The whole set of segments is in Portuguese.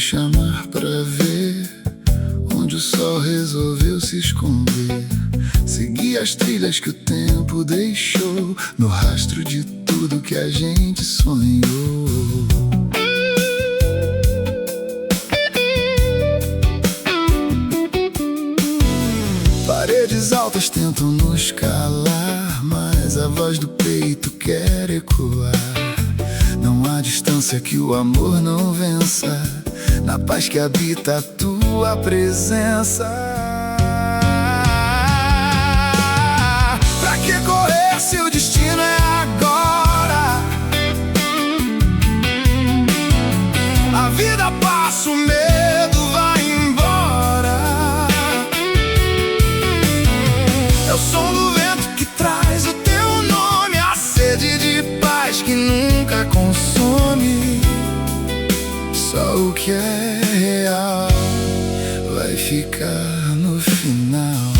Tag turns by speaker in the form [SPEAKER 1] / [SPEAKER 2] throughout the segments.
[SPEAKER 1] chamar pra ver onde o sol resolveu se esconder. Segui as trilhas que o tempo deixou, no rastro de tudo que a gente sonhou. Paredes altas tentam nos calar, mas a voz do peito quer ecoar. Não há distância que o amor não vença, na paz que habita a tua presença. Pra que correr se o destino é agora? A vida passa, o medo vai embora. É o som do vento que traz o teu nome, a sede de paz que nunca consome. Só o que é real vai ficar no final.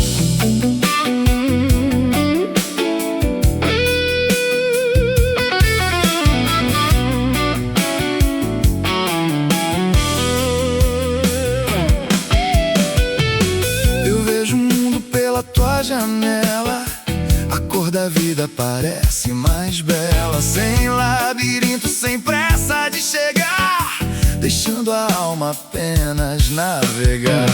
[SPEAKER 1] Eu vejo o mundo pela tua janela, a cor da vida parece mais bela, sem labirinto, sem pressa de chegar, deixando a alma apenas navegar.